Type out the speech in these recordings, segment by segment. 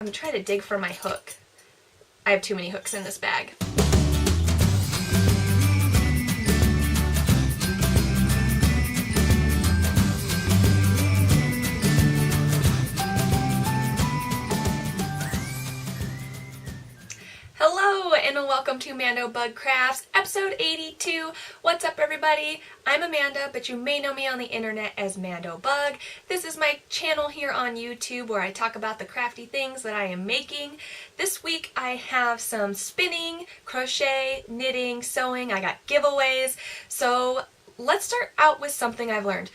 I'm trying to dig for my hook. I have too many hooks in this bag. Hello and welcome to Mandobug Crafts, episode 82. What's up, everybody? I'm Amanda, but you may know me on the internet as Mandobug. This is my channel here on YouTube where I talk about the crafty things that I am making. This week I have some spinning, crochet, knitting, sewing. I got giveaways. So let's start out with something I've learned.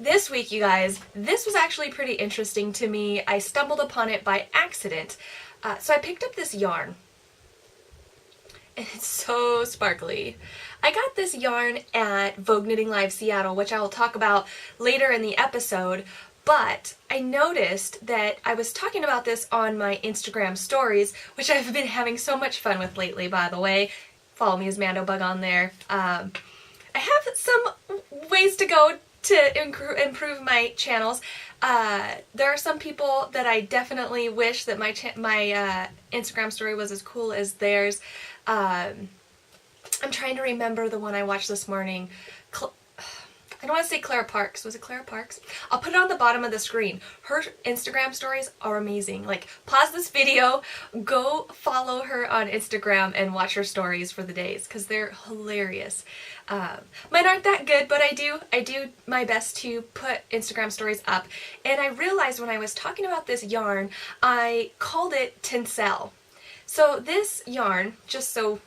This week, you guys, this was actually pretty interesting to me. I stumbled upon it by accident. So I picked up this yarn. And it's so sparkly. I got this yarn at Vogue Knitting Live Seattle, which I will talk about later in the episode, but I noticed that I was talking about this on my Instagram stories, which I've been having so much fun with lately, by the way. Follow me as Mandobug on there. I have some ways to go to improve my channels. There are some people that I definitely wish that my Instagram story was as cool as theirs. I'm trying to remember the one I watched this morning. I don't want to say Clara Parks. Was it Clara Parks? I'll put it on the bottom of the screen. Her Instagram stories are amazing. Like, pause this video, go follow her on Instagram and watch her stories for the days because they're hilarious. Mine aren't that good, but I do my best to put Instagram stories up. And I realized when I was talking about this yarn, I called it Tinsel. So this yarn, just so you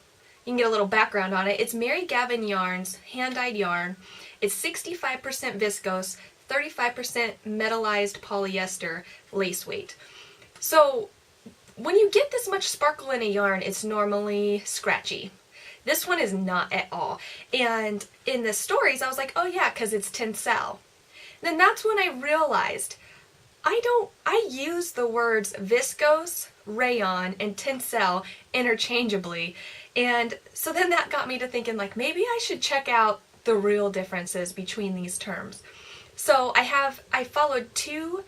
can get a little background on it, it's Mary Gavin Yarns hand-dyed yarn. It's 65% viscose, 35% metallized polyester lace weight. So when you get this much sparkle in a yarn, it's normally scratchy. This one is not at all. And in the stories, I was like, oh yeah, because it's Tinsel. Then that's when I realized I use the words viscose, rayon, and Tinsel interchangeably. And so then that got me to thinking, like, maybe I should check out the real differences between these terms. So I followed two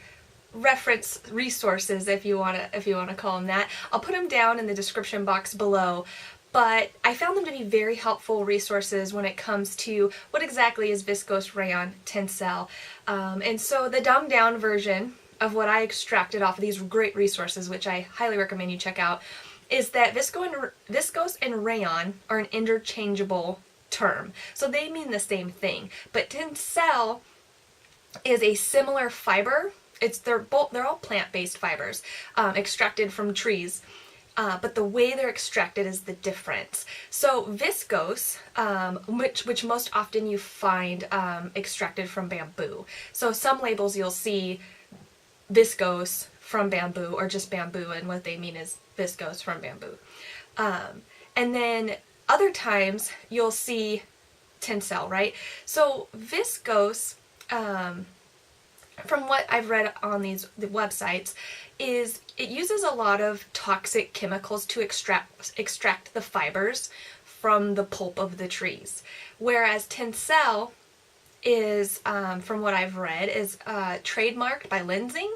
reference resources, if you want to call them that. I'll put them down in the description box below. But I found them to be very helpful resources when it comes to what exactly is viscose, rayon, Tinsel. And so the dumbed down version of what I extracted off of these great resources, which I highly recommend you check out, is that viscose and rayon are an interchangeable term. So they mean the same thing. But Tinsel is a similar fiber. They're all plant-based fibers, extracted from trees. But the way they're extracted is the difference. So viscose, which most often you find extracted from bamboo. So some labels you'll see viscose from bamboo or just bamboo, and what they mean is viscose from bamboo. And then other times you'll see Tinsel, right? So viscose, from what I've read on the websites, is it uses a lot of toxic chemicals to extract the fibers from the pulp of the trees. Whereas Tinsel is, from what I've read, is trademarked by Lenzing,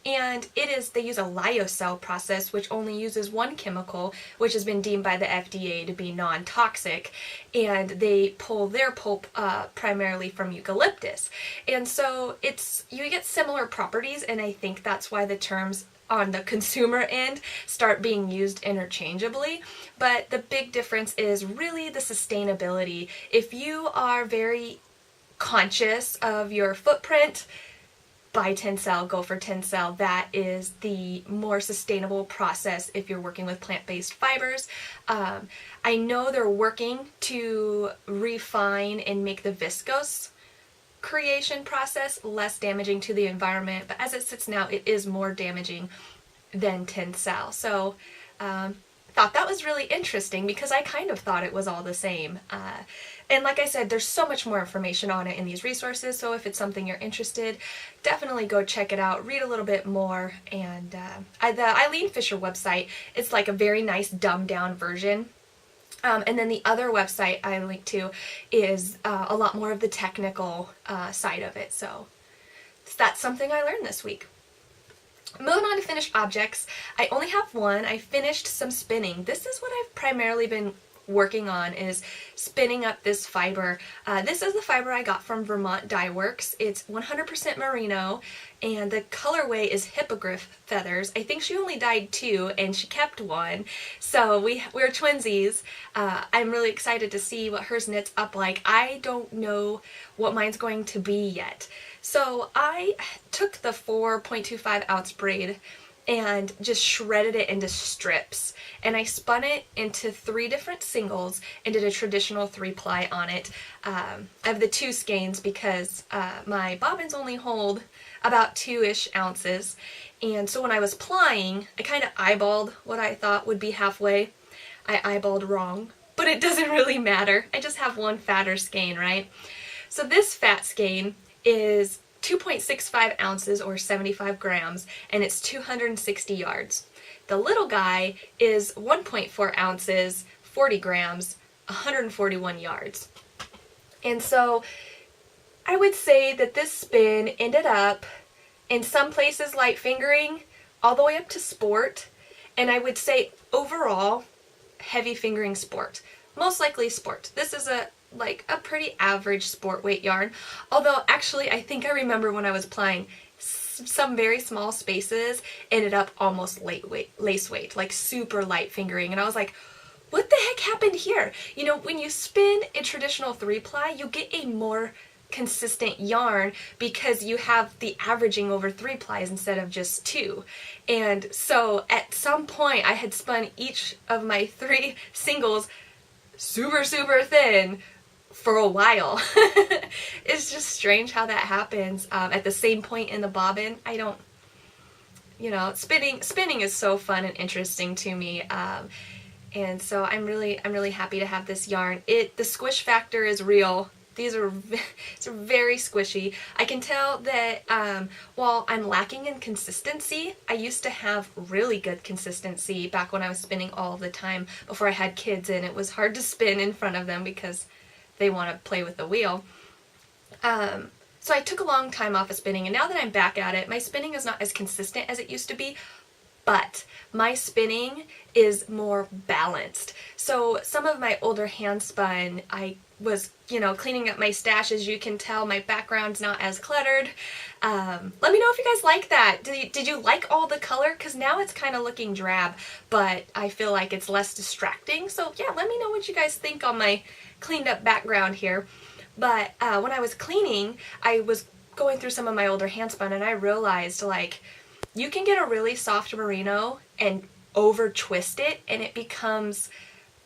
and they use a lyocell process which only uses one chemical, which has been deemed by the FDA to be non-toxic, and they pull their pulp primarily from eucalyptus. And so you get similar properties, and I think that's why the terms on the consumer end start being used interchangeably. But the big difference is really the sustainability. If you are very conscious of your footprint, buy Tinsel, go for Tinsel. That is the more sustainable process if you're working with plant-based fibers. I know they're working to refine and make the viscose creation process less damaging to the environment, but as it sits now, it is more damaging than Tinsel. So thought that was really interesting because I kind of thought it was all the same. And like I said, there's so much more information on it in these resources, so if it's something you're interested, definitely go check it out, read a little bit more. And the Eileen Fisher website, it's like a very nice dumbed down version. And then the other website I link to is a lot more of the technical side of it. So that's something I learned this week. Moving on to finished objects, I only have one. I finished some spinning. This is what I've primarily been working on, is spinning up this fiber. This is the fiber I got from Vermont Dye Works. It's 100% merino, and the colorway is hippogriff feathers. I think she only dyed 2 and she kept 1, so we're twinsies. I'm really excited to see what hers knits up like. I don't know what mine's going to be yet. So I took the 4.25 ounce braid and just shredded it into strips, and I spun it into 3 different singles and did a traditional 3-ply on it. I have the 2 skeins because my bobbins only hold about 2-ish ounces, and so when I was plying, I kind of eyeballed what I thought would be halfway. I eyeballed wrong, but it doesn't really matter. I just have one fatter skein, right? So this fat skein is 2.65 ounces or 75 grams, and it's 260 yards. The little guy is 1.4 ounces, 40 grams, 141 yards. And so I would say that this spin ended up in some places light fingering all the way up to sport, and I would say overall heavy fingering sport. Most likely sport. This is a pretty average sport weight yarn, although actually I think I remember when I was plying, some very small spaces ended up almost lace weight, like super light fingering, and I was like, what the heck happened here? You know, when you spin a traditional 3-ply, you get a more consistent yarn because you have the averaging over 3 plies instead of just 2. And so at some point I had spun each of my 3 singles super thin for a while. It's just strange how that happens at the same point in the bobbin. I don't, you know, spinning is so fun and interesting to me, and so I'm really happy to have this yarn. The squish factor is real. These are it's very squishy. I can tell that while I'm lacking in consistency, I used to have really good consistency back when I was spinning all the time before I had kids, and it was hard to spin in front of them because they want to play with the wheel. So I took a long time off of spinning, and now that I'm back at it, my spinning is not as consistent as it used to be, but my spinning is more balanced. So some of my older handspun, I was, you know, cleaning up my stash. As you can tell, my background's not as cluttered. Let me know if you guys like that. Did you like all the color? Because now it's kind of looking drab, but I feel like it's less distracting. So yeah, let me know what you guys think on my cleaned up background here. But when I was cleaning, I was going through some of my older handspun, and I realized, like, you can get a really soft merino and over twist it, and it becomes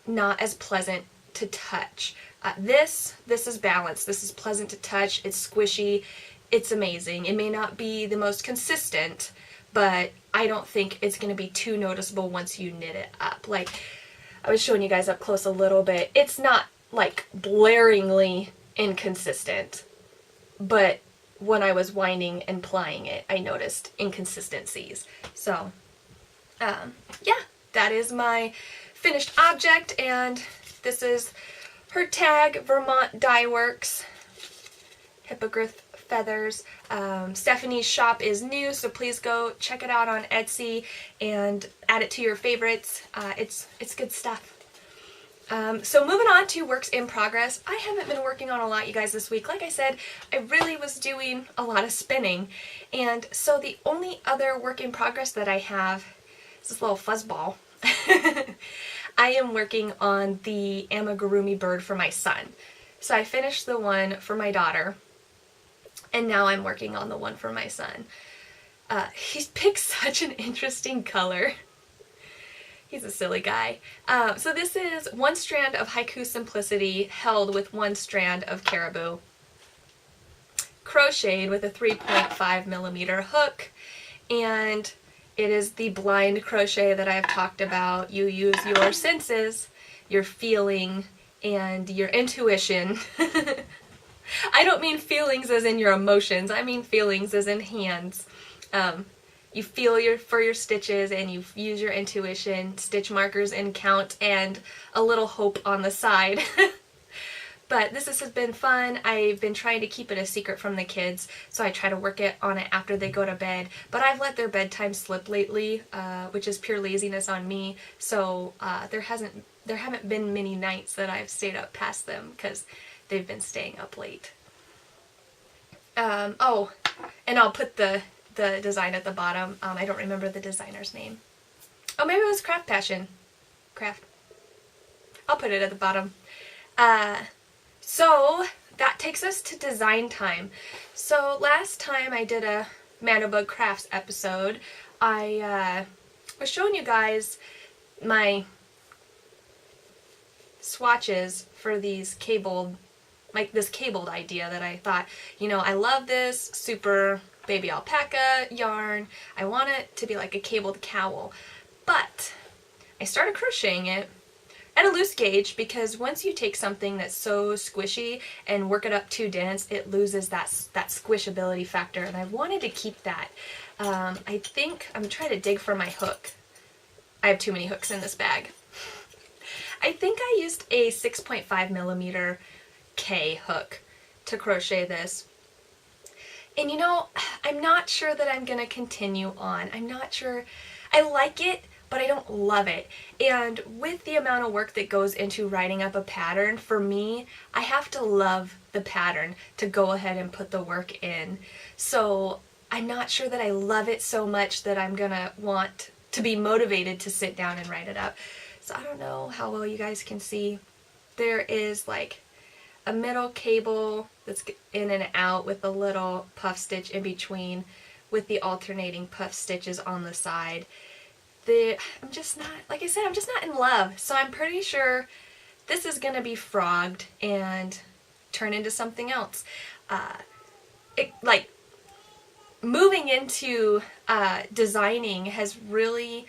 not as pleasant to touch. This is balanced. This is pleasant to touch. It's squishy. It's amazing. It may not be the most consistent, but I don't think it's going to be too noticeable once you knit it up. Like, I was showing you guys up close a little bit. It's not like blaringly inconsistent, but when I was winding and plying it, I noticed inconsistencies. So, yeah, that is my finished object, and this is her tag, Vermont Dye Works, hippogriff feathers. Stephanie's shop is new, so please go check it out on Etsy and add it to your favorites. It's good stuff. So moving on to works in progress. I haven't been working on a lot, you guys, this week. Like I said, I really was doing a lot of spinning, and so the only other work in progress that I have is this little fuzzball. I am working on the amigurumi bird for my son. So I finished the one for my daughter, and now I'm working on the one for my son. He's picked such an interesting color. He's a silly guy. So this is 1 strand of Haiku Simplicity held with 1 strand of Caribou, crocheted with a 3.5mm hook, and it is the blind crochet that I've talked about. You use your senses, your feeling, and your intuition. I don't mean feelings as in your emotions, I mean feelings as in hands. You feel for your stitches, and you use your intuition, stitch markers and count, and a little hope on the side. But has been fun. I've been trying to keep it a secret from the kids, so I try to work on it after they go to bed. But I've let their bedtime slip lately, which is pure laziness on me. So there haven't been many nights that I've stayed up past them because they've been staying up late. Oh, and I'll put the design at the bottom. I don't remember the designer's name. Oh, maybe it was Craft Passion. Craft. I'll put it at the bottom. So that takes us to design time. So last time I did a Mandobug Crafts episode, I was showing you guys my swatches for these cabled, like this cabled idea that I thought, you know, I love this super baby alpaca yarn. I want it to be like a cabled cowl. But I started crocheting it at a loose gauge because once you take something that's so squishy and work it up too dense, it loses that squishability factor, and I wanted to keep that. I think I'm trying to dig for my hook. I have too many hooks in this bag. I think I used a 6.5mm K hook to crochet this. And you know, I'm not sure that I'm going to continue on. I'm not sure. I like it, but I don't love it. And with the amount of work that goes into writing up a pattern, for me, I have to love the pattern to go ahead and put the work in. So I'm not sure that I love it so much that I'm gonna want to be motivated to sit down and write it up. So I don't know how well you guys can see. There is like a middle cable that's in and out with a little puff stitch in between with the alternating puff stitches on the side. I'm just not, like I said, I'm just not in love. So I'm pretty sure this is going to be frogged and turn into something else. Moving into designing has really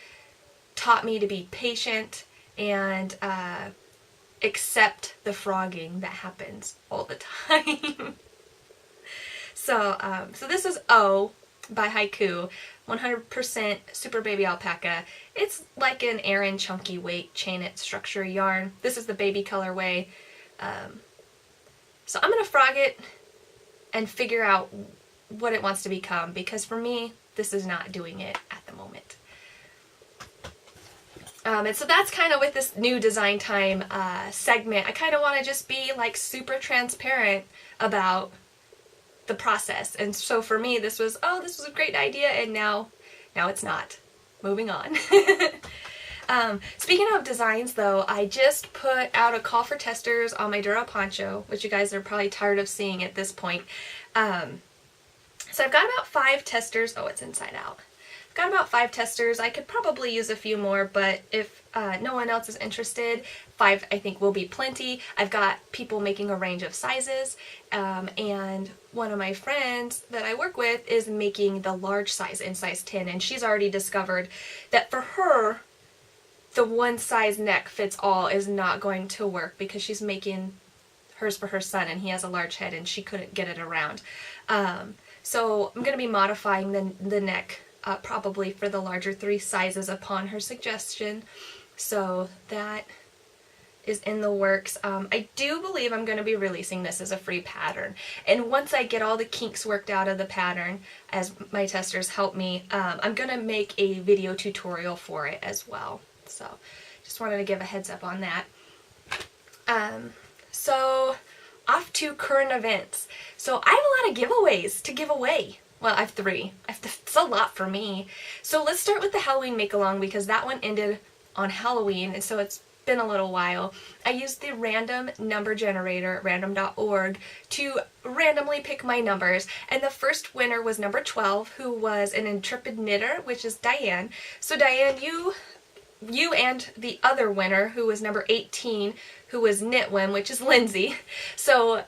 taught me to be patient and accept the frogging that happens all the time. So this is O by Haiku, 100% Super Baby Alpaca. It's like an Aran chunky weight chain knit structure yarn. This is the baby colorway. So I'm going to frog it and figure out what it wants to become, because for me, this is not doing it at the moment. And so that's kind of with this new design time segment. I kind of want to just be like super transparent about the process. And so for me, this was a great idea, and now it's not. Moving on. Speaking of designs though, I just put out a call for testers on my Dura poncho, which you guys are probably tired of seeing at this point. So I've got about 5 testers. Oh, it's inside out. I've got about 5 testers. I could probably use a few more, but if no one else is interested, 5 I think will be plenty. I've got people making a range of sizes, and one of my friends that I work with is making the large size in size 10, and she's already discovered that for her, the one size neck fits all is not going to work, because she's making hers for her son and he has a large head and she couldn't get it around. So I'm going to be modifying the neck probably for the larger 3 sizes upon her suggestion. So that is in the works. I do believe I'm going to be releasing this as a free pattern. And once I get all the kinks worked out of the pattern, as my testers help me, I'm going to make a video tutorial for it as well. So just wanted to give a heads up on that. So off to current events. So I have a lot of giveaways to give away. Well, I have 3. It's a lot for me. So let's start with the Halloween make-along, because that one ended on Halloween, and so it's been a little while. I used the random number generator, random.org, to randomly pick my numbers, and the first winner was number 12, who was an intrepid knitter, which is Diane. So Diane, you and the other winner, who was number 18, who was Knitwim, which is Lindsay. So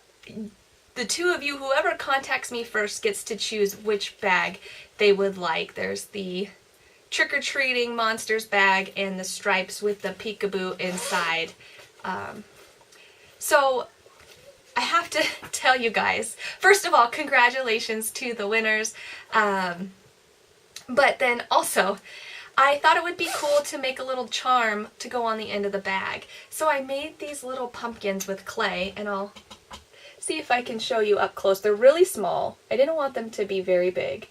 the 2 of you, whoever contacts me first, gets to choose which bag they would like. There's the trick-or-treating monsters bag and the stripes with the peekaboo inside. So I have to tell you guys, first of all, congratulations to the winners. But then also, I thought it would be cool to make a little charm to go on the end of the bag. So I made these little pumpkins with clay, and I'll see if I can show you up close. They're really small. I didn't want them to be very big.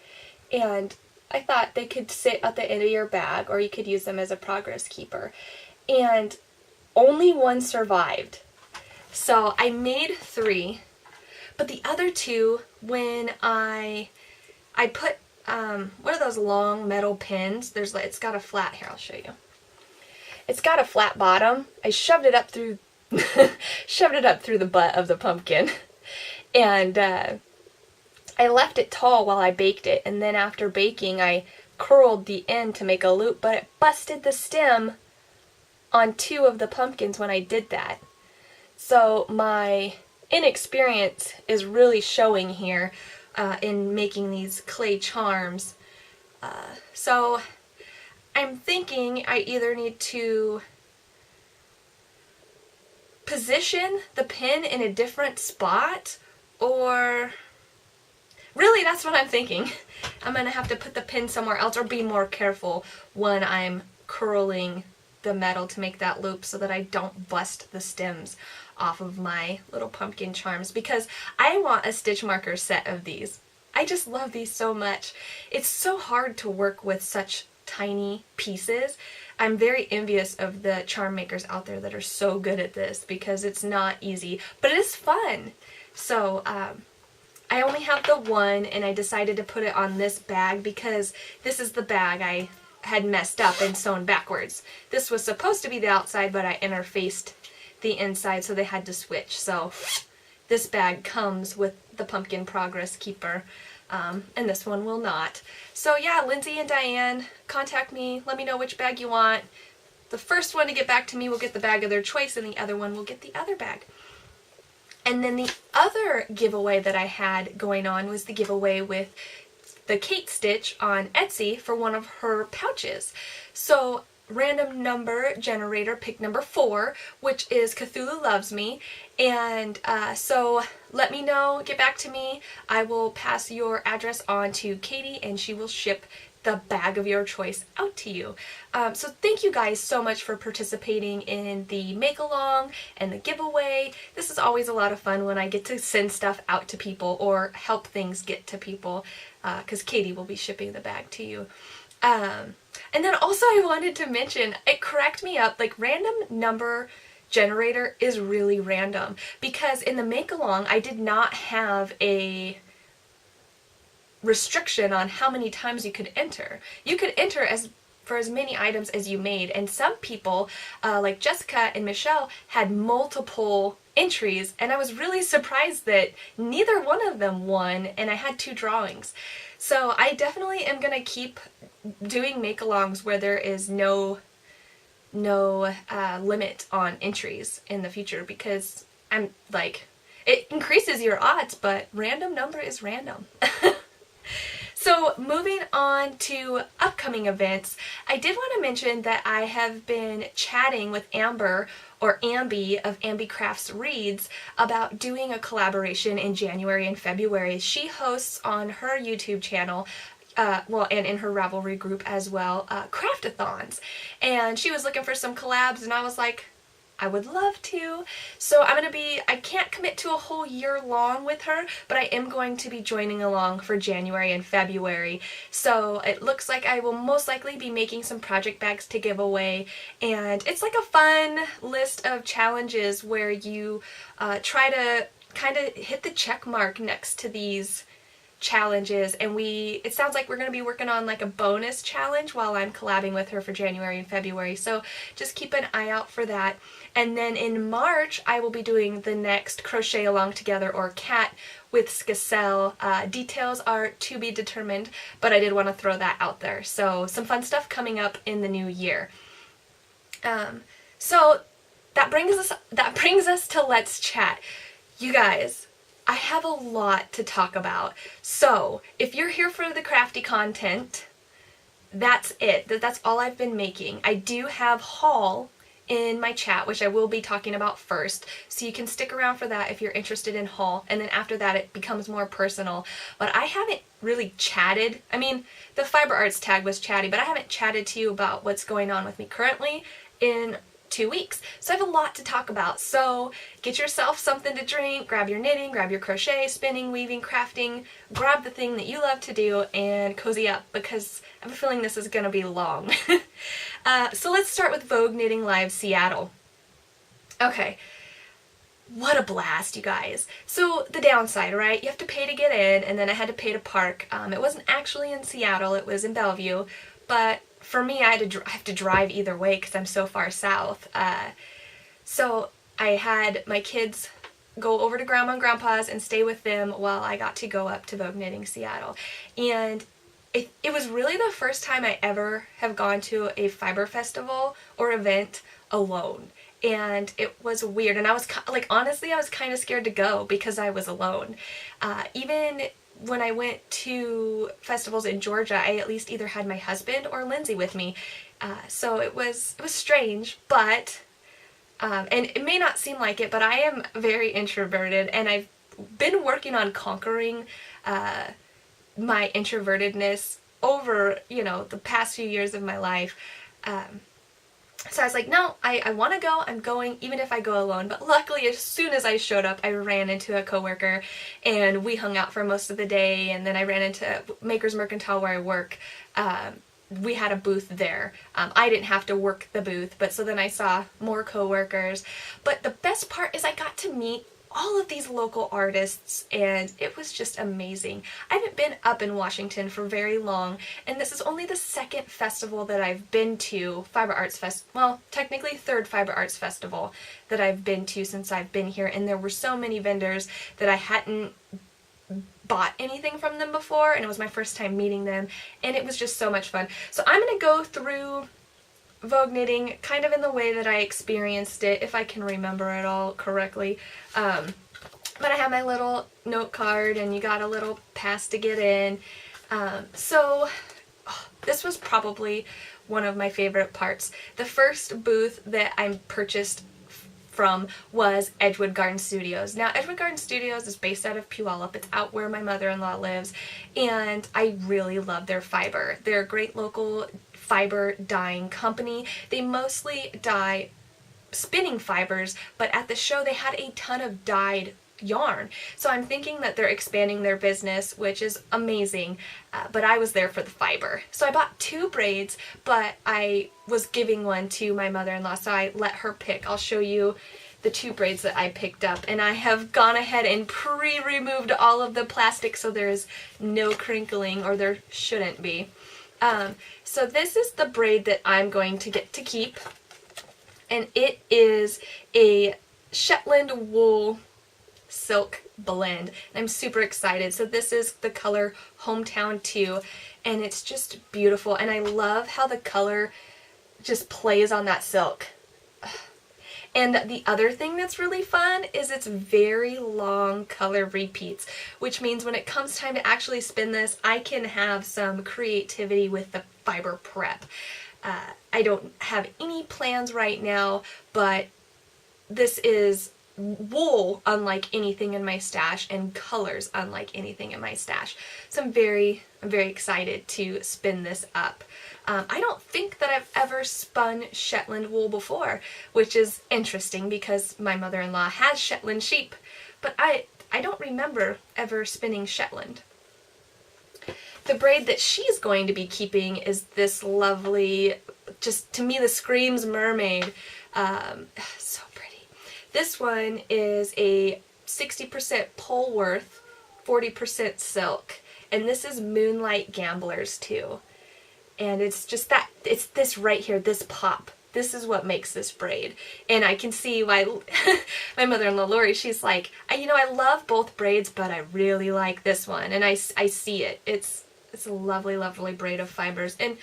And I thought they could sit at the end of your bag, or you could use them as a progress keeper. And only one survived. So I made 3, but the other 2, when I put, what are those long metal pins? It's got a flat, here I'll show you. It's got a flat bottom. I shoved it up through, shoved it up through the butt of the pumpkin. And I left it tall while I baked it, and then after baking I curled the end to make a loop, but it busted the stem on 2 of the pumpkins when I did that. So my inexperience is really showing here in making these clay charms. So I'm thinking I either need to position the pin in a different spot, or really that's what I'm thinking. I'm going to have to put the pin somewhere else, or be more careful when I'm curling the metal to make that loop so that I don't bust the stems off of my little pumpkin charms, because I want a stitch marker set of these. I just love these so much. It's so hard to work with such tiny pieces. I'm very envious of the charm makers out there that are so good at this, because it's not easy, but it is fun. So I only have the one, and I decided to put it on this bag because this is the bag I had messed up and sewn backwards. This was supposed to be the outside, but I interfaced the inside, so they had to switch. So this bag comes with the Pumpkin Progress Keeper, and this one will not. So yeah, Lindsay and Diane, contact me, let me know which bag you want. The first one to get back to me will get the bag of their choice, and the other one will get the other bag. And then the other giveaway that I had going on was the giveaway with the Kate Stitch on Etsy for one of her pouches. So random number generator picked number 4, which is Cthulhu Loves Me, and so let me know, get back to me. I will pass your address on to Katie, and she will ship the bag of your choice out to you. So thank you guys so much for participating in the make-along and the giveaway. This is always a lot of fun when I get to send stuff out to people or help things get to people, because Katie will be shipping the bag to you. And then also I wanted to mention, it cracked me up, like random number generator is really random, because in the make-along I did not have a restriction on how many times you could enter. You could enter for as many items as you made, and some people, like Jessica and Michelle, had multiple entries, and I was really surprised that neither one of them won, and I had 2 drawings. So I definitely am gonna keep doing make-alongs where there is no limit on entries in the future, because I'm like, it increases your odds, but random number is random. So moving on to upcoming events, I did want to mention that I have been chatting with Amber, or Ambi of Ambi Crafts Reads, about doing a collaboration in January and February. She hosts on her YouTube channel, well, and in her Ravelry group as well, craftathons. And she was looking for some collabs, and I was like, I would love to. So I can't commit to a whole year long with her, but I am going to be joining along for January and February. So it looks like I will most likely be making some project bags to give away, and it's like a fun list of challenges where you try to kind of hit the check mark next to these challenges, and it sounds like we're going to be working on like a bonus challenge while I'm collabing with her for January and February, so just keep an eye out for that. And then in March I will be doing the next Crochet Along Together, or CAT, with Skacel. Details are to be determined, but I did want to throw that out there. So some fun stuff coming up in the new year. So that brings us to Let's Chat. You guys, I have a lot to talk about. So if you're here for the crafty content, that's it. That's all I've been making. I do have haul in my chat, which I will be talking about first, so you can stick around for that if you're interested in haul, and then after that it becomes more personal. But I haven't really chatted. I mean, the fiber arts tag was chatty, but I haven't chatted to you about what's going on with me currently in 2 weeks. So I have a lot to talk about. So get yourself something to drink, grab your knitting, grab your crochet, spinning, weaving, crafting, grab the thing that you love to do, and cozy up, because I have a feeling this is going to be long. So let's start with Vogue Knitting Live Seattle. Okay. What a blast, you guys. So the downside, right? You have to pay to get in, and then I had to pay to park. It wasn't actually in Seattle, it was in Bellevue, but for me, I have to drive either way because I'm so far south. So I had my kids go over to Grandma and Grandpa's and stay with them while I got to go up to Vogue Knitting Seattle. And it was really the first time I ever have gone to a fiber festival or event alone. And it was weird, and I was like, honestly, I was kind of scared to go because I was alone. Even when I went to festivals in Georgia, I at least either had my husband or Lindsay with me. So it was strange, but and it may not seem like it, but I am very introverted, and I've been working on conquering my introvertedness over, the past few years of my life. So I was like, no, I want to go, I'm going, even if I go alone. But luckily, as soon as I showed up, I ran into a coworker, and we hung out for most of the day, and then I ran into Maker's Mercantile where I work. We had a booth there. I didn't have to work the booth, but so then I saw more coworkers. But the best part is I got to meet all of these local artists, and it was just amazing. I haven't been up in Washington for very long, and this is only the second festival that I've been to, technically third Fiber Arts Festival that I've been to since I've been here, and there were so many vendors that I hadn't bought anything from them before, and it was my first time meeting them, and it was just so much fun. So I'm going to go through Vogue knitting kind of in the way that I experienced it, if I can remember it all correctly. But I have my little note card, and you got a little pass to get in. This was probably one of my favorite parts. The first booth that I purchased from was Edgewood Garden Studios. Now, Edgewood Garden Studios is based out of Puyallup. It's out where my mother-in-law lives, and I really love their fiber. They're a great local fiber dyeing company. They mostly dye spinning fibers, but at the show they had a ton of dyed yarn. So I'm thinking that they're expanding their business, which is amazing, but I was there for the fiber. So I bought 2 braids, but I was giving one to my mother-in-law, so I let her pick. I'll show you the 2 braids that I picked up, and I have gone ahead and pre-removed all of the plastic so there's no crinkling, or there shouldn't be. So this is the braid that I'm going to get to keep, and it is a Shetland wool silk blend. I'm super excited. So this is the color Hometown 2, and it's just beautiful, and I love how the color just plays on that silk. And the other thing that's really fun is it's very long color repeats, which means when it comes time to actually spin this, I can have some creativity with the fiber prep. I don't have any plans right now, but this is wool unlike anything in my stash, and colors unlike anything in my stash. So I'm very excited to spin this up. I don't think that I've ever spun Shetland wool before, which is interesting because my mother-in-law has Shetland sheep, but I don't remember ever spinning Shetland. The braid that she's going to be keeping is this lovely, just to me this screams mermaid. So pretty. This one is a 60% Polworth, 40% silk, and this is Moonlight Gamblers too. And it's just that, it's this right here, this pop. This is what makes this braid. And I can see why my mother-in-law Lori, she's like, I love both braids, but I really like this one. And I see it. It's a lovely, lovely braid of fibers. And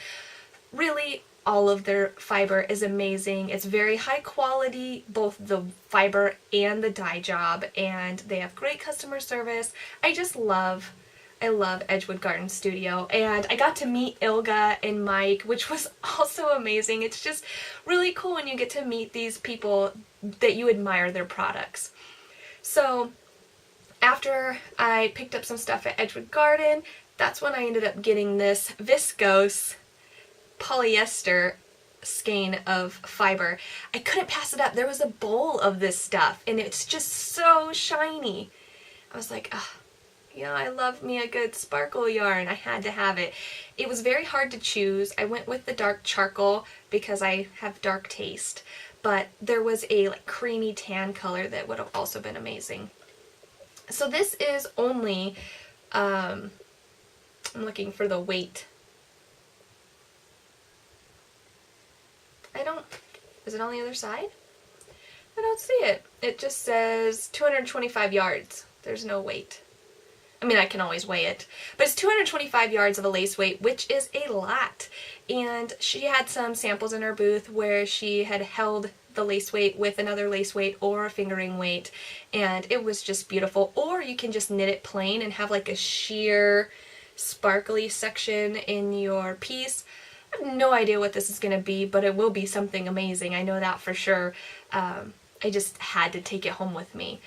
really, all of their fiber is amazing. It's very high quality, both the fiber and the dye job. And they have great customer service. I I love Edgewood Garden Studio, and I got to meet Ilga and Mike, which was also amazing. It's just really cool when you get to meet these people that you admire their products. So after I picked up some stuff at Edgewood Garden, that's when I ended up getting this viscose polyester skein of fiber. I couldn't pass it up. There was a bowl of this stuff, and it's just so shiny. I was like, ah. Yeah, I love me a good sparkle yarn. I had to have it. It was very hard to choose. I went with the dark charcoal because I have dark taste, but there was a like creamy tan color that would have also been amazing. So this is only, I'm looking for the weight. Is it on the other side? I don't see it. It just says 225 yards. There's no weight. I mean, I can always weigh it, but it's 225 yards of a lace weight, which is a lot. And she had some samples in her booth where she had held the lace weight with another lace weight or a fingering weight, and it was just beautiful. Or you can just knit it plain and have like a sheer sparkly section in your piece. I have no idea what this is going to be, but it will be something amazing. I know that for sure. I just had to take it home with me.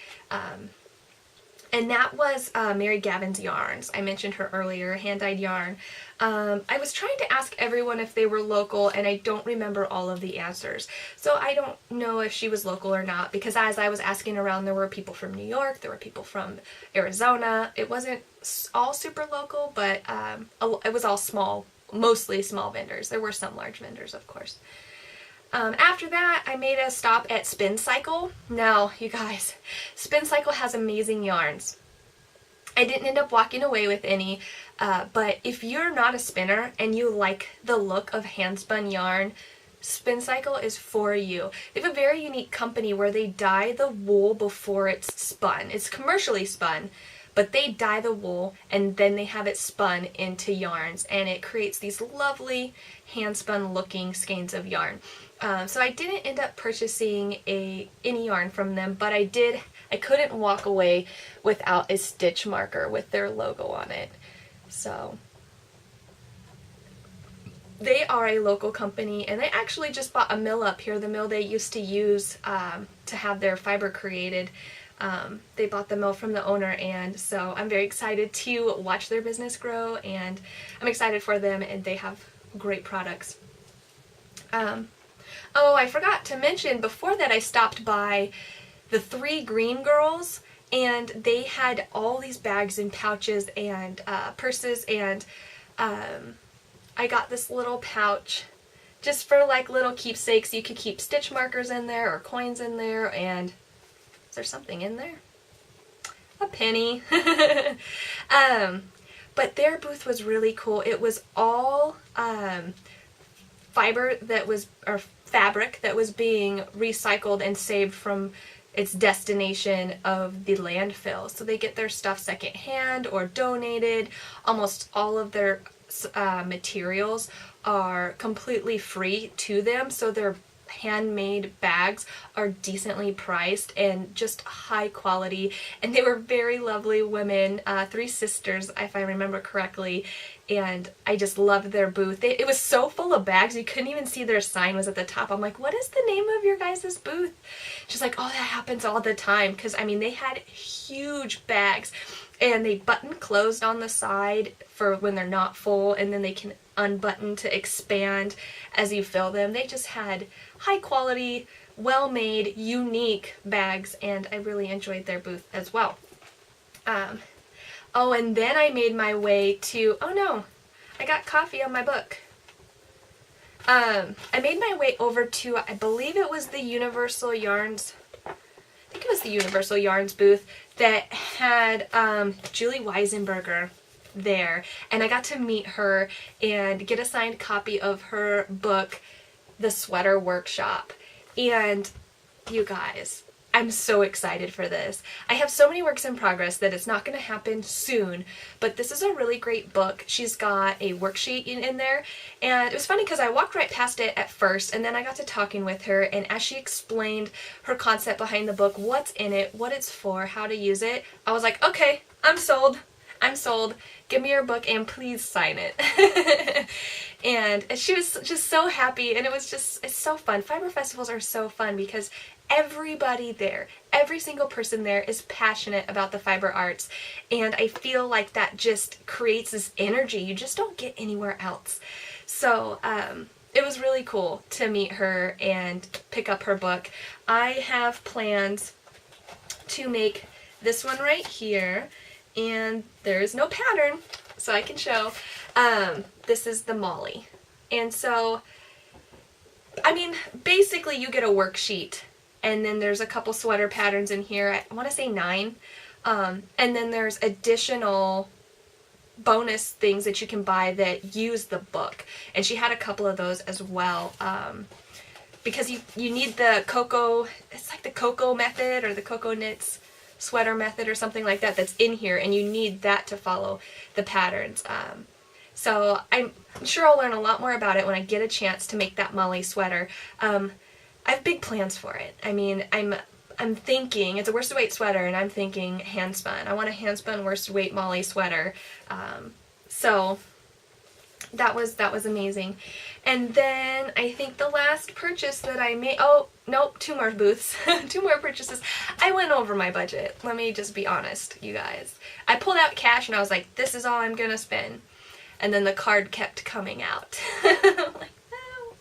And that was Mary Gavin's yarns. I mentioned her earlier, hand-dyed yarn. I was trying to ask everyone if they were local, and I don't remember all of the answers. So I don't know if she was local or not, because as I was asking around, there were people from New York, there were people from Arizona. It wasn't all super local, but it was all small, mostly small vendors. There were some large vendors, of course. After that, I made a stop at Spin Cycle. Now, you guys, Spin Cycle has amazing yarns. I didn't end up walking away with any, but if you're not a spinner and you like the look of handspun yarn, Spin Cycle is for you. They have a very unique company where they dye the wool before it's spun. It's commercially spun, but they dye the wool and then they have it spun into yarns, and it creates these lovely handspun looking skeins of yarn. So I didn't end up purchasing any yarn from them, but I couldn't walk away without a stitch marker with their logo on it. So they are a local company, and they actually just bought a mill up here, the mill they used to use to have their fiber created. They bought the mill from the owner, and so I'm very excited to watch their business grow, and I'm excited for them, and they have great products. Oh, I forgot to mention, before that I stopped by the Three Green Girls, and they had all these bags and pouches and purses, and I got this little pouch just for like little keepsakes. You could keep stitch markers in there or coins in there, and is there something in there? A penny. But their booth was really cool. It was all fiber that was, or fabric that was being recycled and saved from its destination of the landfill. So they get their stuff secondhand or donated. Almost all of their materials are completely free to them, so their handmade bags are decently priced and just high quality, and they were very lovely women, three sisters if I remember correctly, and I just loved their booth. It was so full of bags you couldn't even see their sign was at the top. I'm like, what is the name of your guys' booth? She's like, oh, that happens all the time, because I mean they had huge bags, and they button closed on the side for when they're not full, and then they can unbutton to expand as you fill them. They just had high quality, well made, unique bags, and I really enjoyed their booth as well. Oh, and then I made my way to, oh no, I got coffee on my book. I made my way over to, I believe it was the Universal Yarns, I think it was the Universal Yarns booth that had Julie Weisenberger there, and I got to meet her and get a signed copy of her book, The Sweater Workshop. And you guys, I'm so excited for this. I have so many works in progress that it's not going to happen soon, but this is a really great book. She's got a worksheet in there, and it was funny because I walked right past it at first, and then I got to talking with her, and as she explained her concept behind the book, what's in it, what it's for, how to use it, I was like, okay, I'm sold. I'm sold. Give me your book and please sign it. And she was just so happy, and it's so fun. Fiber festivals are so fun because everybody there, every single person there is passionate about the fiber arts, and I feel like that just creates this energy you just don't get anywhere else. So it was really cool to meet her and pick up her book. I have plans to make this one right here, and there is no pattern, so I can show. This is the Molly. And so, I mean, basically you get a worksheet, and then there's a couple sweater patterns in here. I want to say 9. And then there's additional bonus things that you can buy that use the book. And she had a couple of those as well. Because you need the cocoa, it's like the cocoa method or the cocoa knits sweater method or something like that that's in here, and you need that to follow the patterns. So I'm sure I'll learn a lot more about it when I get a chance to make that Molly sweater. I have big plans for it. I mean, I'm thinking, it's a worsted weight sweater, and I'm thinking handspun. I want a handspun worsted weight Molly sweater. So that was amazing. And then I think the last purchase that I made, oh, nope, 2 more booths, 2 more purchases. I went over my budget. Let me just be honest, you guys. I pulled out cash and I was like, this is all I'm gonna spend. And then the card kept coming out. I'm like, no.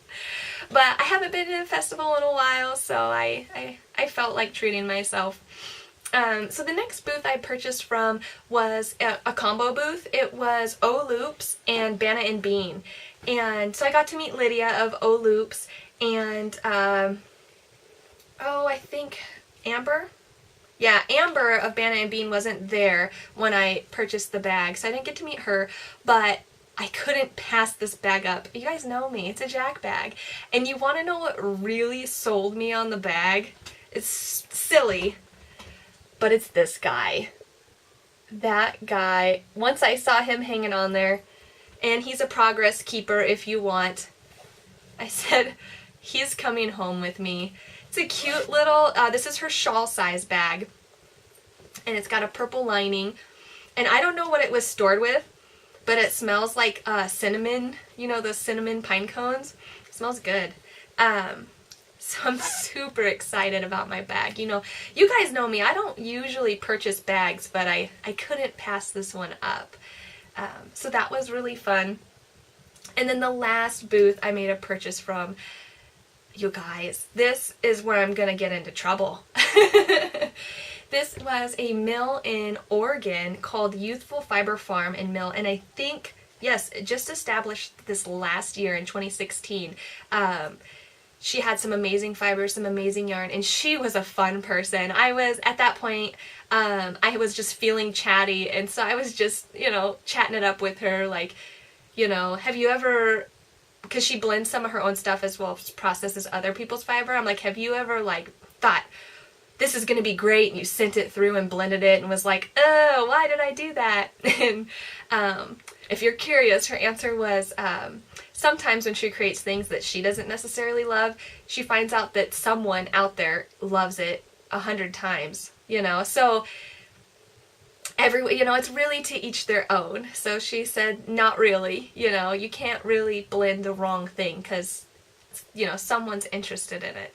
But I haven't been to a festival in a while, so I felt like treating myself. So the next booth I purchased from was a combo booth. It was O Loops and Banna and Bean. And so I got to meet Lydia of O Loops and, I think Amber? Yeah, Amber of Banna and Bean wasn't there when I purchased the bag, so I didn't get to meet her, but I couldn't pass this bag up. You guys know me, it's a Jack bag. And you want to know what really sold me on the bag? It's silly, but it's this guy. That guy, once I saw him hanging on there, and he's a progress keeper if you want, I said, he's coming home with me. It's a cute little, this is her shawl size bag, and it's got a purple lining, and I don't know what it was stored with, but it smells like cinnamon, you know, those cinnamon pine cones. It smells good. So I'm super excited about my bag. You know, you guys know me, I don't usually purchase bags, but I couldn't pass this one up. So that was really fun. And then the last booth I made a purchase from, you guys, this is where I'm gonna get into trouble. This was a mill in Oregon called Youthful Fiber Farm and Mill, and I think, yes, it just established this last year in 2016. She had some amazing fibers, some amazing yarn, and she was a fun person. I was, at that point, I was just feeling chatty, and so I was just, you know, chatting it up with her, like, you know, have you ever, because she blends some of her own stuff as well as processes other people's fiber, I'm like, have you ever, like, thought, this is going to be great, and you sent it through and blended it and was like, oh, why did I do that? And if you're curious, her answer was, sometimes when she creates things that she doesn't necessarily love, she finds out that someone out there loves it 100 times, you know, so you know, it's really to each their own. So she said, not really, you know, you can't really blend the wrong thing because, you know, someone's interested in it.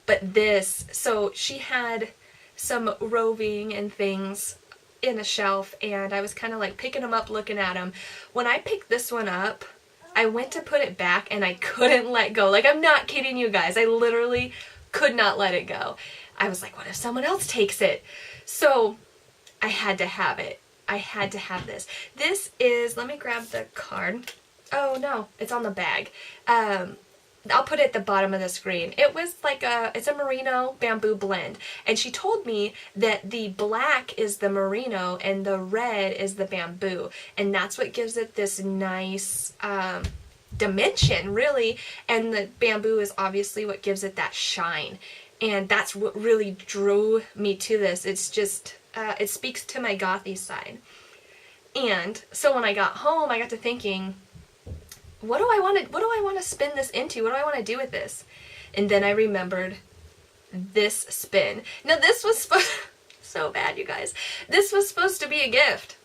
But this, so she had some roving and things in a shelf, and I was kind of like picking them up, looking at them. When I picked this one up, I went to put it back and I couldn't let go. Like, I'm not kidding you guys. I literally could not let it go. I was like, what if someone else takes it? So I had to have it. I had to have this. This is, let me grab the card. Oh no, it's on the bag. I'll put it at the bottom of the screen. It was like it's a merino bamboo blend. And she told me that the black is the merino and the red is the bamboo. And that's what gives it this nice dimension, really. And the bamboo is obviously what gives it that shine. And that's what really drew me to this. It's just, it speaks to my gothy side. And so when I got home, I got to thinking, what do I want to spin this into? What do I want to do with this? And then I remembered this spin. Now this was supposed, so bad you guys, this was supposed to be a gift.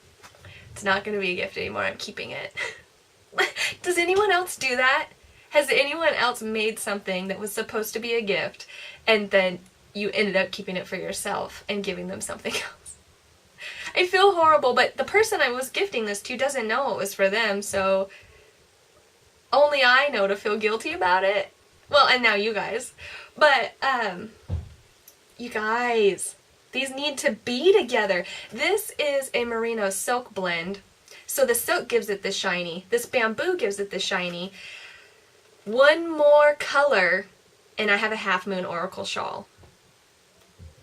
It's not going to be a gift anymore. I'm keeping it. Does anyone else do that? Has anyone else made something that was supposed to be a gift and then you ended up keeping it for yourself and giving them something else? I feel horrible, but the person I was gifting this to doesn't know it was for them, so only I know to feel guilty about it. Well, and now you guys. But, you guys, these need to be together. This is a merino silk blend. So the silk gives it the shiny. This bamboo gives it the shiny. One more color, and I have a half moon oracle shawl.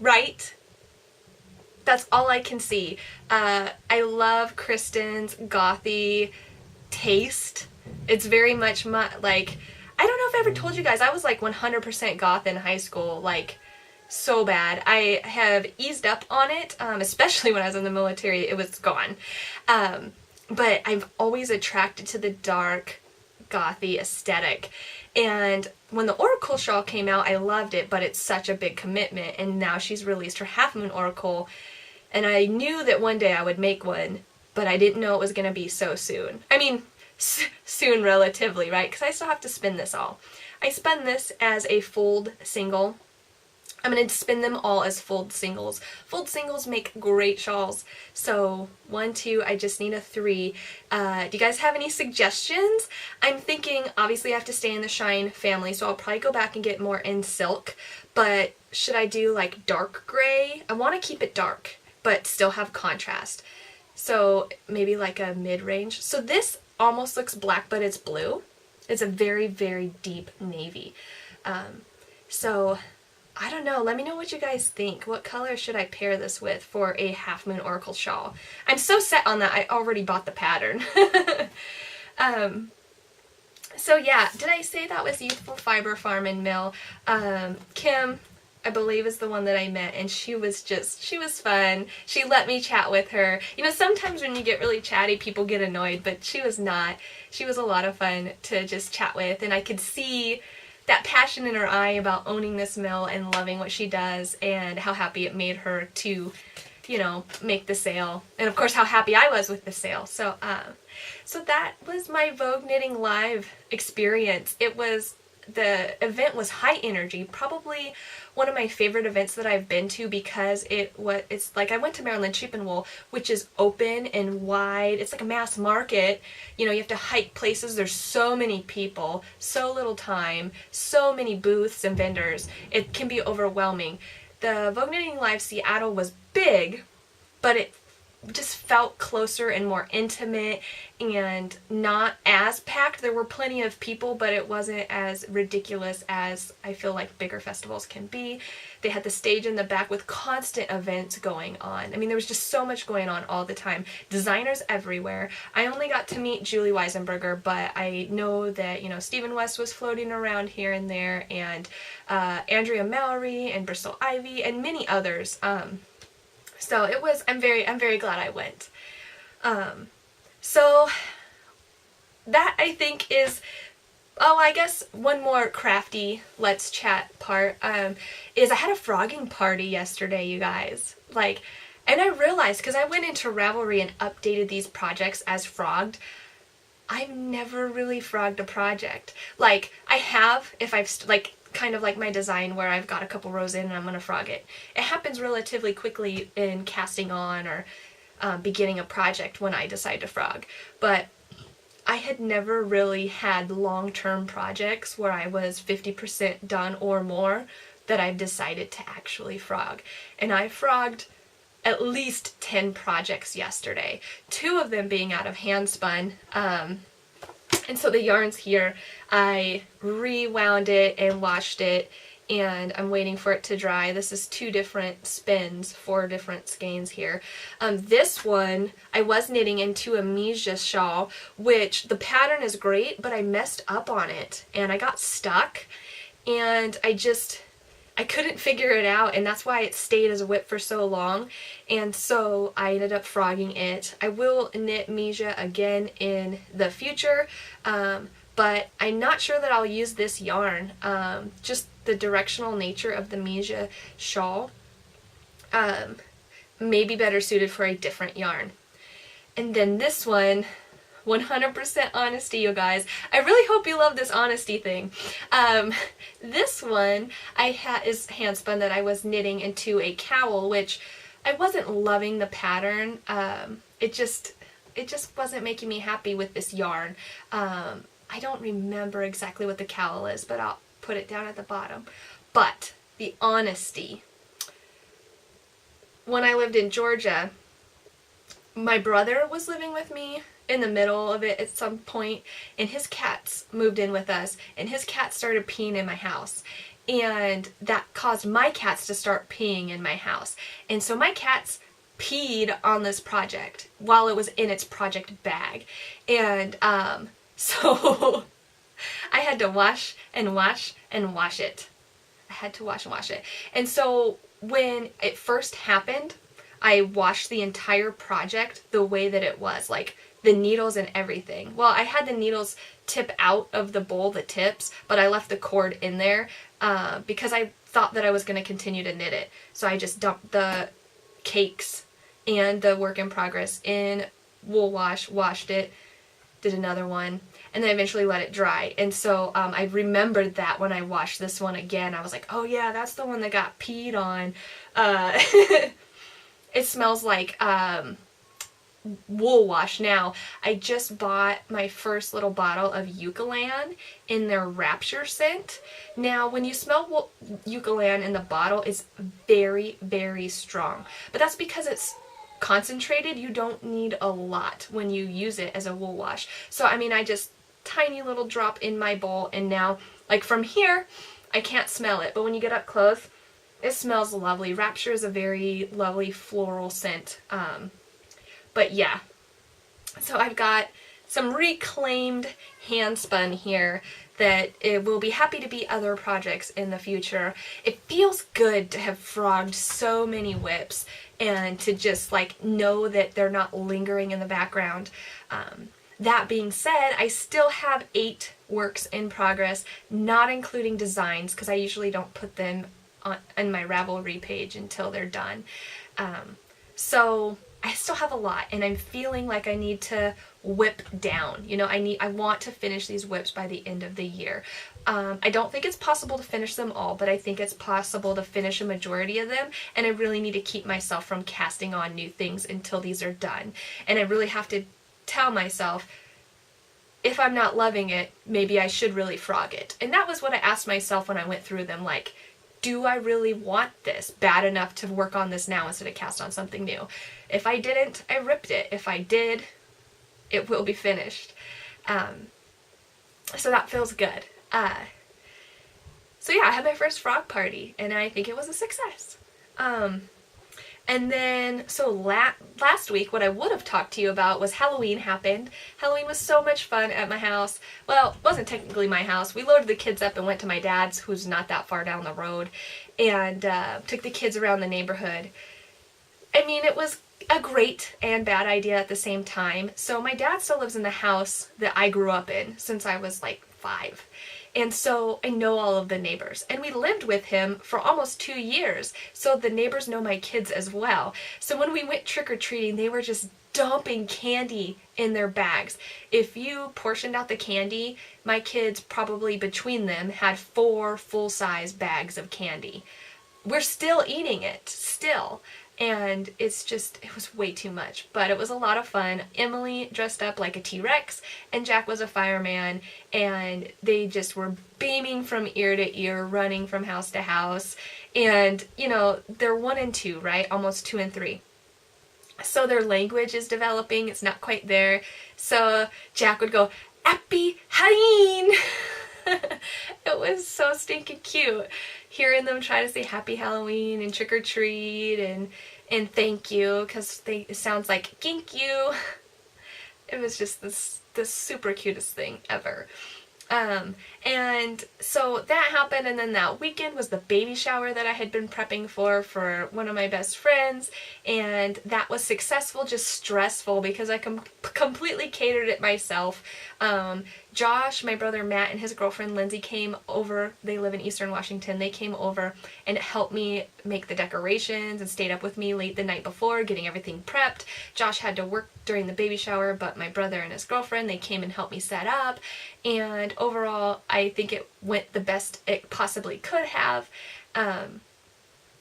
Right? That's all I can see. I love Kristen's gothy taste. It's very much like, I don't know if I ever told you guys, I was like 100% goth in high school, like so bad. I have eased up on it, especially when I was in the military, it was gone. But I'm always attracted to the dark, gothy aesthetic. And when the Oracle shawl came out, I loved it, but it's such a big commitment. And now she's released her Half Moon Oracle, and I knew that one day I would make one, but I didn't know it was going to be so soon. I mean, soon relatively, right? Because I still have to spin this all. I spun this as a fold single. I'm going to spin them all as fold singles. Fold singles make great shawls. So 1, 2, I just need a 3. Do you guys have any suggestions? I'm thinking, obviously I have to stay in the Shine family, so I'll probably go back and get more in silk. But should I do like dark gray? I want to keep it dark, but still have contrast. So maybe like a mid-range. So this almost looks black, but it's blue. It's a very, very deep navy. So I don't know. Let me know what you guys think. What color should I pair this with for a Half Moon Oracle shawl? I'm so set on that. I already bought the pattern. So yeah, did I say that was Youthful Fiber Farm and Mill? Kim, I believe, is the one that I met, and she was fun. She let me chat with her. You know, sometimes when you get really chatty, people get annoyed, but she was not. She was a lot of fun to just chat with, and I could see that passion in her eye about owning this mill and loving what she does, and how happy it made her to, you know, make the sale. And of course how happy I was with the sale. So so that was my Vogue Knitting Live experience. The event was high energy, probably one of my favorite events that I've been to, because it's like I went to Maryland Sheep and Wool, which is open and wide. It's like a mass market. You know, you have to hike places. There's so many people, so little time, so many booths and vendors. It can be overwhelming. The Vogue Knitting Live Seattle was big, but it just felt closer and more intimate and not as packed. There were plenty of people, but it wasn't as ridiculous as I feel like bigger festivals can be. They had the stage in the back with constant events going on. I mean, there was just so much going on all the time. Designers everywhere. I only got to meet Julie Weisenberger, but I know that, you know, Stephen West was floating around here and there, and Andrea Mallory and Bristol Ivy and many others. So it was, I'm very glad I went. So that, I think, is, oh, I guess one more crafty let's chat part, is I had a frogging party yesterday, you guys. Like, and I realized, because I went into Ravelry and updated these projects as frogged, I've never really frogged a project. Like, I have, if I've, like, kind of like my design where I've got a couple rows in and I'm going to frog it. It happens relatively quickly in casting on or beginning a project when I decide to frog. But I had never really had long-term projects where I was 50% done or more that I've decided to actually frog. And I frogged at least 10 projects yesterday, 2 of them being out of Handspun. And so the yarn's here. I rewound it and washed it, and I'm waiting for it to dry. This is 2 different spins, 4 different skeins here. This one I was knitting into a Mija shawl, which the pattern is great, but I messed up on it and I got stuck, and I couldn't figure it out, and that's why it stayed as a whip for so long, and so I ended up frogging it. I will knit Mija again in the future, but I'm not sure that I'll use this yarn. Just the directional nature of the Mija shawl may be better suited for a different yarn. And then this one, 100% honesty, you guys. I really hope you love this honesty thing. This one is handspun that I was knitting into a cowl, which I wasn't loving the pattern. It just wasn't making me happy with this yarn. I don't remember exactly what the cowl is, but I'll put it down at the bottom. But the honesty. When I lived in Georgia, my brother was living with me in the middle of it at some point, and his cats moved in with us, and his cats started peeing in my house. And that caused my cats to start peeing in my house. And so my cats peed on this project while it was in its project bag. And so I had to wash and wash and wash it. I had to wash and wash it. And so when it first happened, I washed the entire project the way that it was, like the needles and everything. Well, I had the needles tip out of the bowl, the tips, but I left the cord in there because I thought that I was going to continue to knit it. So I just dumped the cakes and the work in progress in wool wash, washed it, did another one, and then eventually let it dry. And so I remembered that when I washed this one again, I was like, oh yeah, that's the one that got peed on. It smells like wool wash. Now, I just bought my first little bottle of Eucalan in their Rapture scent. Now, when you smell Eucalan in the bottle, it's very, very strong. But that's because it's concentrated. You don't need a lot when you use it as a wool wash. So, I mean, I just tiny little drop in my bowl, and now, like from here, I can't smell it. But when you get up close, it smells lovely. Rapture is a very lovely floral scent. But yeah, so I've got some reclaimed handspun here that it will be happy to be other projects in the future. It feels good to have frogged so many whips and to just like know that they're not lingering in the background. That being said, I still have 8 works in progress, not including designs, because I usually don't put them on my Ravelry page until they're done. So I still have a lot, and I'm feeling like I need to whip down. You know, I want to finish these whips by the end of the year. I don't think it's possible to finish them all, but I think it's possible to finish a majority of them, and I really need to keep myself from casting on new things until these are done. And I really have to tell myself, if I'm not loving it, maybe I should really frog it. And that was what I asked myself when I went through them, like, do I really want this bad enough to work on this now instead of cast on something new? If I didn't, I ripped it. If I did, it will be finished. So that feels good. So yeah, I had my first frog party, and I think it was a success. And then, so last week, what I would have talked to you about was Halloween happened. Halloween was so much fun at my house. Well, it wasn't technically my house. We loaded the kids up and went to my dad's, who's not that far down the road, and took the kids around the neighborhood. I mean, it was a great and bad idea at the same time. So my dad still lives in the house that I grew up in since I was like 5. And so I know all of the neighbors. And we lived with him for almost 2 years. So the neighbors know my kids as well. So when we went trick-or-treating, they were just dumping candy in their bags. If you portioned out the candy, my kids probably between them had 4 full-size bags of candy. We're still eating it, still. And it's just, it was way too much, but it was a lot of fun. Emily dressed up like a T-Rex, and Jack was a fireman, and they just were beaming from ear to ear, running from house to house. And, you know, they're 1 and 2, right? Almost 2 and 3. So their language is developing. It's not quite there. So Jack would go, "Happy Halloween!" It was so stinking cute. Hearing them try to say Happy Halloween and trick or treat and thank you, because it sounds like thank you. It was just the super cutest thing ever. And so that happened, and then that weekend was the baby shower that I had been prepping for one of my best friends, and that was successful, just stressful because I completely catered it myself. Josh, my brother Matt, and his girlfriend Lindsay came over. They live in Eastern Washington. They came over and helped me make the decorations and stayed up with me late the night before, getting everything prepped. Josh had to work during the baby shower, but my brother and his girlfriend, they came and helped me set up. And overall, I think it went the best it possibly could have.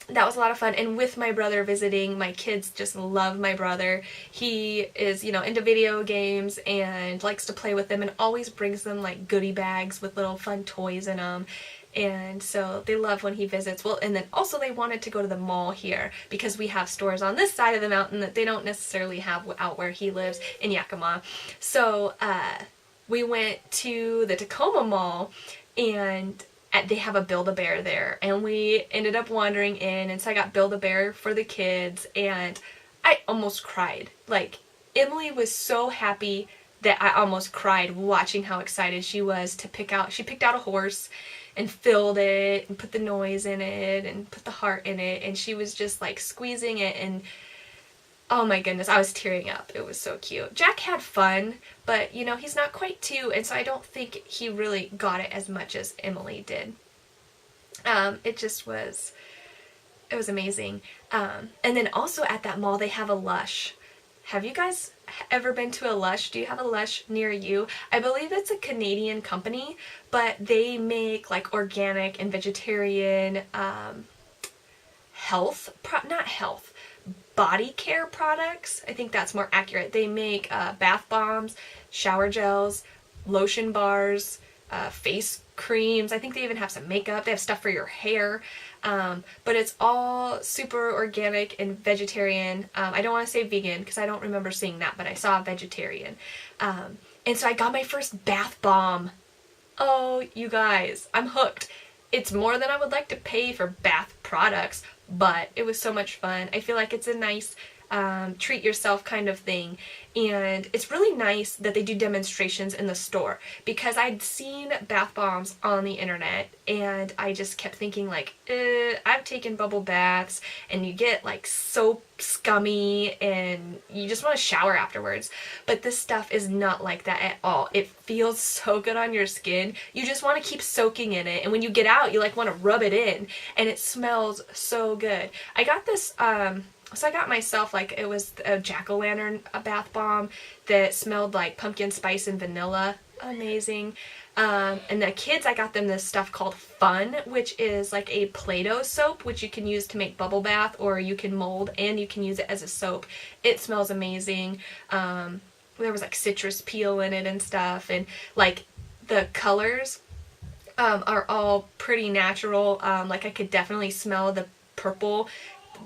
That was a lot of fun, and with my brother visiting, my kids just love my brother. He is, you know, into video games and likes to play with them and always brings them like goodie bags with little fun toys in them. And so they love when he visits. Well, and then also they wanted to go to the mall here because we have stores on this side of the mountain that they don't necessarily have out where he lives in Yakima. So we went to the Tacoma Mall, and they have a Build-A-Bear there, and we ended up wandering in, and so I got Build-A-Bear for the kids, and I almost cried. Like, Emily was so happy that I almost cried watching how excited she was to she picked out a horse and filled it and put the noise in it and put the heart in it, and she was just like squeezing it, and oh my goodness, I was tearing up. It was so cute. Jack had fun, but you know, he's not quite 2, and so I don't think he really got it as much as Emily did. It was amazing. And then also at that mall, they have a Lush. Have you guys ever been to a Lush? Do you have a Lush near you? I believe it's a Canadian company, but they make like organic and vegetarian, body care products. I think that's more accurate. They make bath bombs, shower gels, lotion bars, face creams. I think they even have some makeup. They have stuff for your hair. But it's all super organic and vegetarian. I don't want to say vegan because I don't remember seeing that, but I saw vegetarian. And so I got my first bath bomb. Oh, you guys, I'm hooked. It's more than I would like to pay for bath products, but it was so much fun. I feel like it's a nice treat yourself kind of thing, and it's really nice that they do demonstrations in the store, because I'd seen bath bombs on the internet and I just kept thinking like, I've taken bubble baths and you get like so scummy and you just want to shower afterwards, but this stuff is not like that at all. It feels so good on your skin. You just want to keep soaking in it, and when you get out you like want to rub it in, and it smells so good. I got this so I got myself, like, it was a jack-o'-lantern bath bomb that smelled like pumpkin spice and vanilla. Amazing. And the kids, I got them this stuff called Fun, which is like a Play-Doh soap, which you can use to make bubble bath, or you can mold and you can use it as a soap. It smells amazing. There was like citrus peel in it and stuff, and like the colors are all pretty natural. Like I could definitely smell the purple.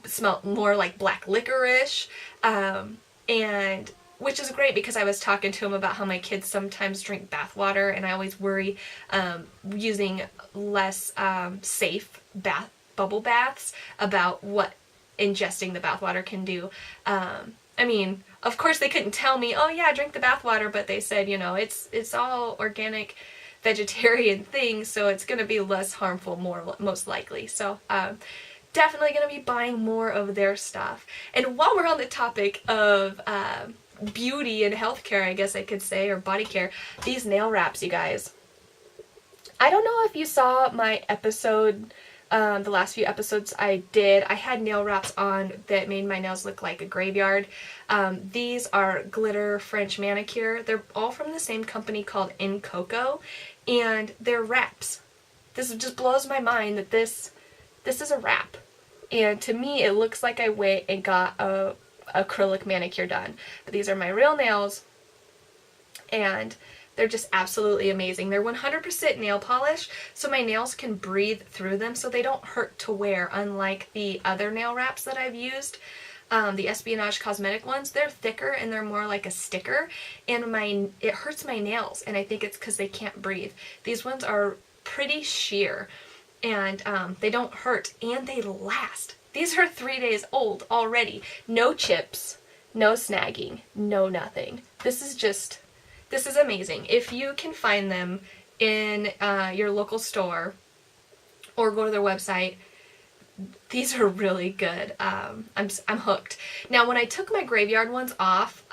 Smelled more like black licorice, and which is great because I was talking to him about how my kids sometimes drink bath water, and I always worry using less safe bubble baths about what ingesting the bath water can do. I mean, of course they couldn't tell me, oh yeah, drink the bath water, but they said, you know, it's all organic vegetarian things, so it's going to be less harmful most likely. So definitely going to be buying more of their stuff. And while we're on the topic of beauty and healthcare, I guess I could say, or body care, these nail wraps, you guys. I don't know if you saw my episode, the last few episodes I did. I had nail wraps on that made my nails look like a graveyard. These are glitter French manicure. They're all from the same company called In Coco, and they're wraps. This just blows my mind that this is a wrap. And to me, it looks like I went and got a acrylic manicure done. But these are my real nails, and they're just absolutely amazing. They're 100% nail polish, so my nails can breathe through them, so they don't hurt to wear, unlike the other nail wraps that I've used. The Espionage Cosmetic ones, they're thicker and they're more like a sticker, and it hurts my nails, and I think it's because they can't breathe. These ones are pretty sheer, and they don't hurt, and they last. These are 3 days old already. No chips, no snagging, no nothing. This is amazing. If you can find them in your local store or go to their website, these are really good. I'm hooked. Now, when I took my graveyard ones off,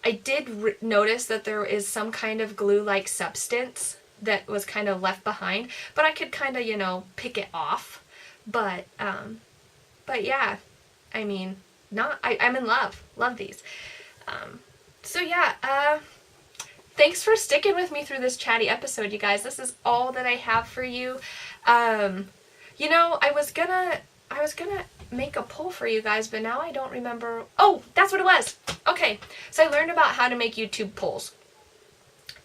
I did notice that there is some kind of glue-like substance that was kind of left behind, but I could kind of, you know, pick it off. But yeah, I mean, I'm in love. Love these. So yeah, thanks for sticking with me through this chatty episode, you guys. This is all that I have for you. You know, I was gonna make a poll for you guys, but now I don't remember. Oh, that's what it was. Okay, so I learned about how to make YouTube polls.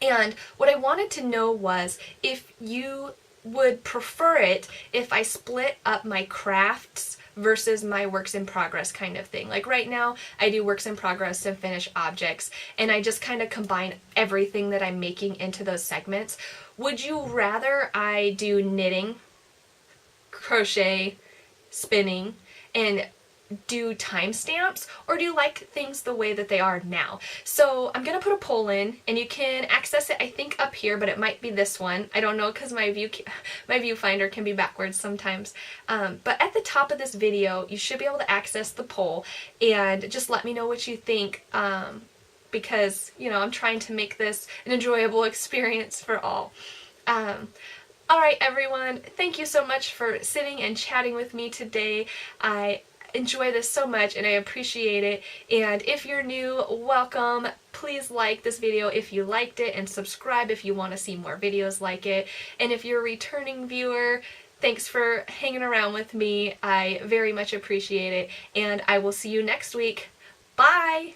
And what I wanted to know was if you would prefer it if I split up my crafts versus my works in progress kind of thing. Like right now, I do works in progress and finished objects, and I just kind of combine everything that I'm making into those segments. Would you rather I do knitting, crochet, spinning, and do timestamps, or do you like things the way that they are now? So I'm gonna put a poll in, and you can access it, I think, up here, but it might be this one. I don't know, because my viewfinder can be backwards sometimes. But at the top of this video, you should be able to access the poll, and just let me know what you think, because, you know, I'm trying to make this an enjoyable experience for all. Alright everyone, thank you so much for sitting and chatting with me today. I enjoy this so much and I appreciate it. And if you're new, welcome. Please like this video if you liked it, and subscribe if you want to see more videos like it. And if you're a returning viewer, thanks for hanging around with me. I very much appreciate it, and I will see you next week. Bye!